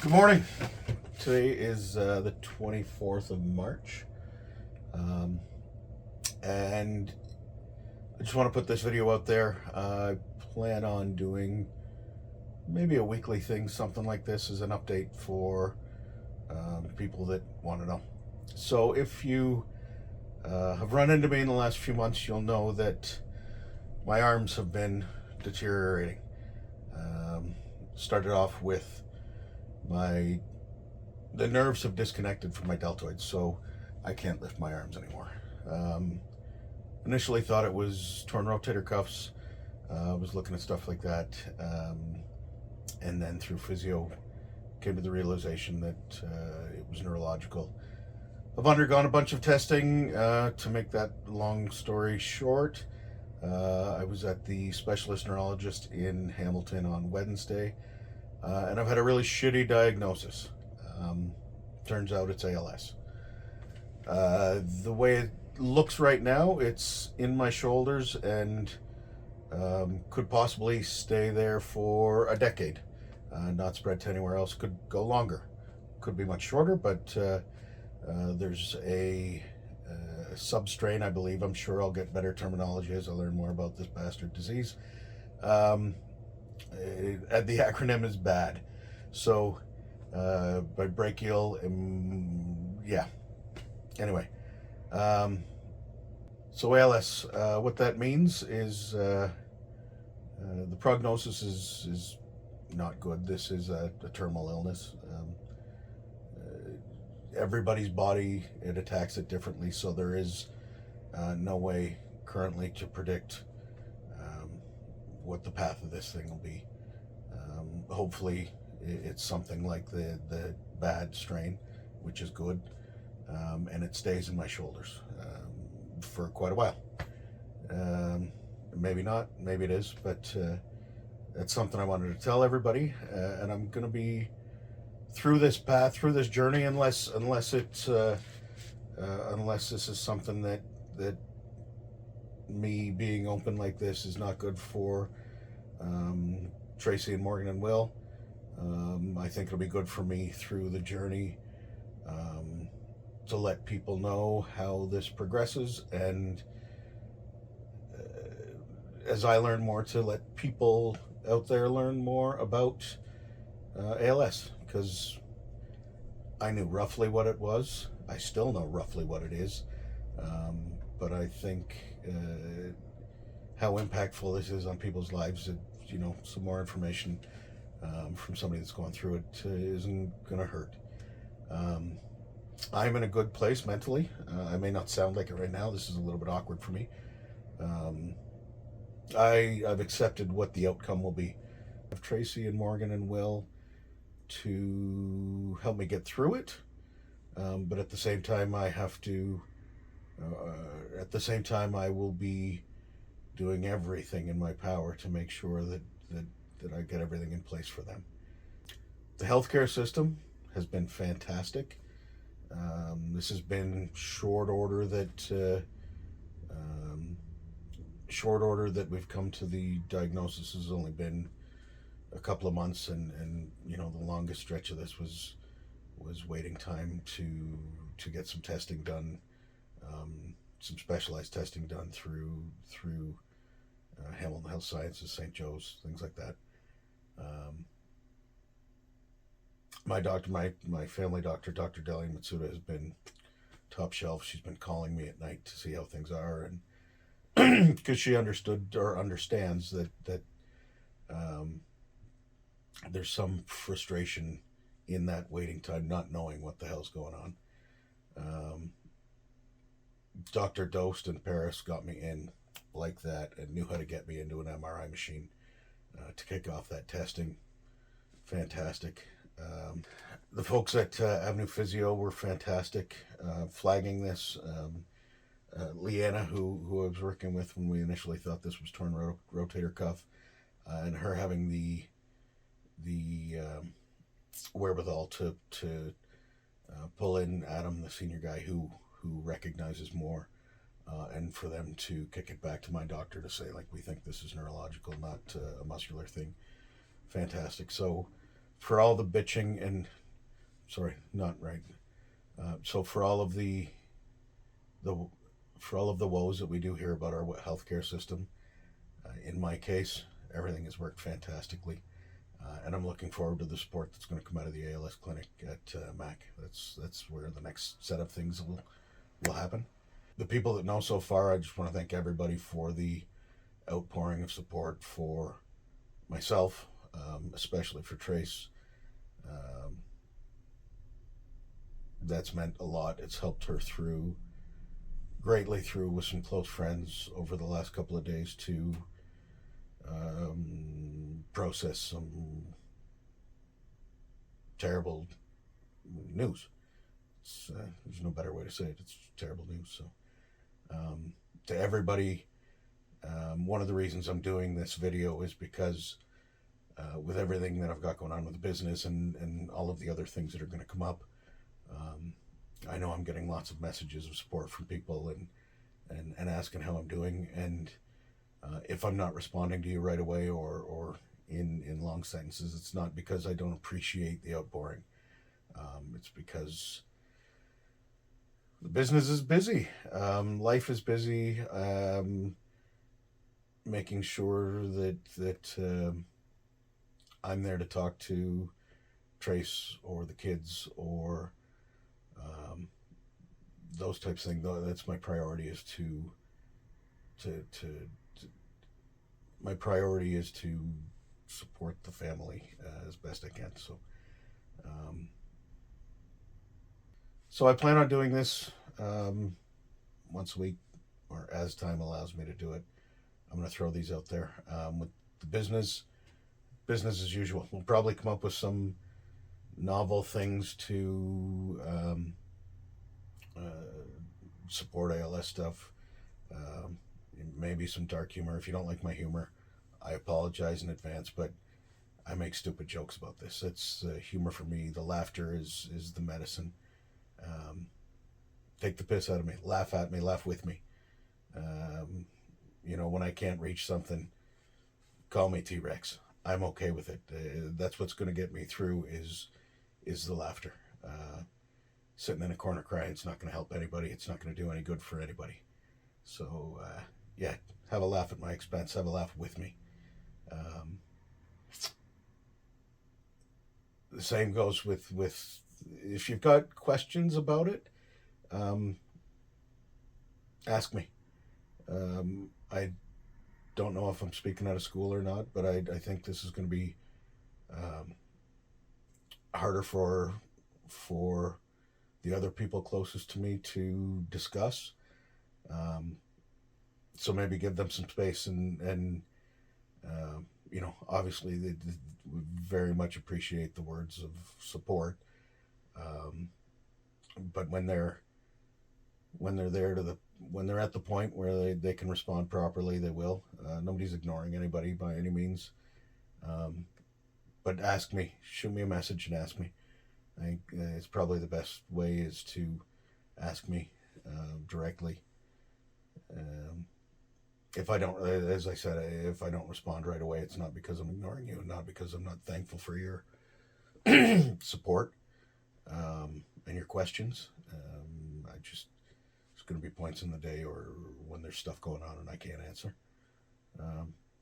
Good morning. Today is the 24th of March. And I just want to put this video out there. I plan on doing maybe a weekly thing, something like this as an update for people that want to know. So if you have run into me in the last few months, you'll know that my arms have been deteriorating. Started off with the nerves have disconnected from my deltoids, so I can't lift my arms anymore. Initially thought it was torn rotator cuffs. I was looking at stuff like that, and then through physio came to the realization that it was neurological. I've undergone a bunch of testing. To make that long story short, I was at the specialist neurologist in Hamilton on Wednesday, and I've had a really shitty diagnosis. Turns out it's ALS. The way it looks right now, it's in my shoulders and could possibly stay there for a decade, not spread to anywhere else. Could go longer, could be much shorter, but there's a substrain, I believe. I'm sure I'll get better terminology as I learn more about this bastard disease. The acronym is BAD. So by brachial, yeah. Anyway, so ALS, what that means is the prognosis is not good. This is a terminal illness. Everybody's body, it attacks it differently, so there is no way currently to predict what the path of this thing will be. Hopefully it's something like the bad strain, which is good, and it stays in my shoulders for quite a while. Maybe not, maybe it is, but that's something I wanted to tell everybody, and I'm going to be through this path, through this journey, unless this is something that me being open like this is not good for Tracy and Morgan and Will. I think it'll be good for me through the journey to let people know how this progresses, and as I learn more, to let people out there learn more about ALS, because I knew roughly what it was. I still know roughly what it is, but I think how impactful this is on people's lives, some more information from somebody that's going through it isn't going to hurt. I'm in a good place mentally. I may not sound like it right now. This is a little bit awkward for me. I've accepted what the outcome will be. I have Tracy and Morgan and Will to help me get through it, but at the same time I have to. I will be doing everything in my power to make sure that I get everything in place for them. The healthcare system has been fantastic. This has been short order that we've come to the diagnosis. Has only been a couple of months, and the longest stretch of this was waiting time to get some testing done, some specialized testing done through Hamilton Health Sciences, St. Joe's, things like that. My doctor, my family doctor, Dr. Delia Matsuda, has been top shelf. She's been calling me at night to see how things are, and because she understood or understands that there's some frustration in that waiting time, not knowing what the hell's going on. Dr. Dost in Paris got me in like that and knew how to get me into an MRI machine to kick off that testing. Fantastic. The folks at Avenue Physio were fantastic, flagging this. Leanna, who I was working with when we initially thought this was torn rotator cuff, and her having the wherewithal to pull in Adam, the senior guy who recognizes more, and for them to kick it back to my doctor to say, like, we think this is neurological, not a muscular thing. Fantastic. So for all the bitching and, sorry, not right. So for all of the for all of the woes that we do hear about our healthcare system, in my case, everything has worked fantastically, and I'm looking forward to the support that's going to come out of the ALS clinic at MAC. That's where the next set of things will happen. The people that know so far, I just want to thank everybody for the outpouring of support for myself, especially for Trace. Um, that's meant a lot. It's helped her through greatly through with some close friends over the last couple of days to process some terrible news. There's no better way to say it. It's terrible news. So, to everybody, one of the reasons I'm doing this video is because with everything that I've got going on with the business and all of the other things that are going to come up, I know I'm getting lots of messages of support from people and asking how I'm doing. And if I'm not responding to you right away or in long sentences, it's not because I don't appreciate the outpouring. It's because the business is busy. Life is busy. Making sure that I'm there to talk to Trace or the kids or those types of things. That's my priority. Is to my priority is to support the family as best I can. So I plan on doing this once a week or as time allows me to do it. I'm going to throw these out there. With the business as usual. We'll probably come up with some novel things to support ALS stuff. Maybe some dark humor. If you don't like my humor, I apologize in advance, but I make stupid jokes about this. It's humor for me. The laughter is the medicine. Take the piss out of me. Laugh at me. Laugh with me. When I can't reach something, call me T-Rex. I'm okay with it. That's what's going to get me through is the laughter. Sitting in a corner crying, it's not going to help anybody. It's not going to do any good for anybody. So, yeah, have a laugh at my expense. Have a laugh with me. The same goes with if you've got questions about it, ask me. I don't know if I'm speaking out of school or not, but I think this is going to be harder for the other people closest to me to discuss. So maybe give them some space and obviously they very much appreciate the words of support. But when they're when they're at the point where they can respond properly, they will. Nobody's ignoring anybody by any means. But ask me, shoot me a message and ask me. I think it's probably the best way is to ask me directly. If I don't, as I said, if I don't respond right away, it's not because I'm ignoring you, not because I'm not thankful for your support and your questions. There's going to be points in the day or when there's stuff going on and I can't answer.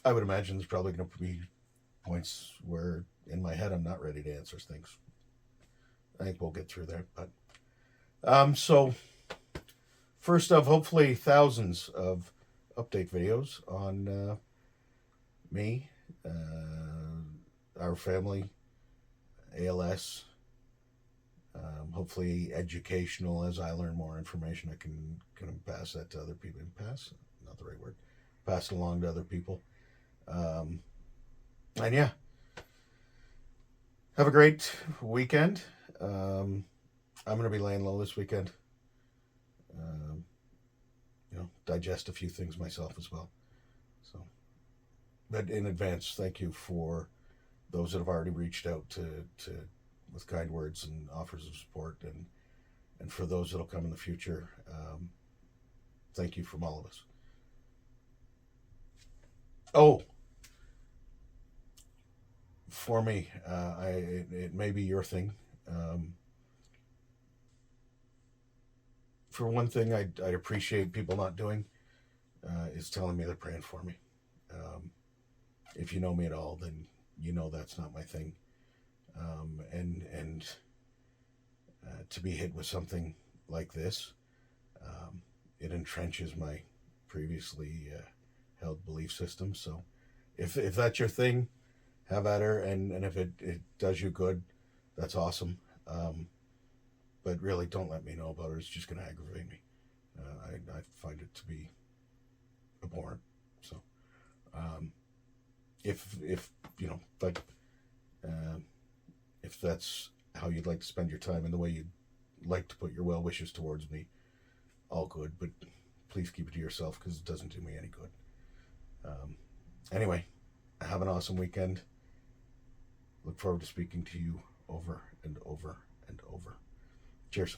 I would imagine there's probably going to be points where in my head I'm not ready to answer things. I think we'll get through that. But so first of hopefully thousands of update videos on me, our family, ALS. Hopefully educational as I learn more information. I can pass that to other people. Pass, not the right word. Pass it along to other people. And yeah, have a great weekend. I'm going to be laying low this weekend. Digest a few things myself as well. So, but in advance, thank you for those that have already reached out to with kind words and offers of support, and for those that'll come in the future. Thank you from all of us. Oh, for me, it may be your thing. For one thing, I'd appreciate people not doing is telling me they're praying for me. If you know me at all, then you know that's not my thing. And to be hit with something like this, it entrenches my previously held belief system. So if that's your thing, have at her, and if it does you good, that's awesome. But really, don't let me know about it. It's just going to aggravate me. I find it to be abhorrent. So if you know, but if that's how you'd like to spend your time and the way you'd like to put your well wishes towards me, all good. But please keep it to yourself, because it doesn't do me any good. Anyway, have an awesome weekend. Look forward to speaking to you over and over and over. Cheers.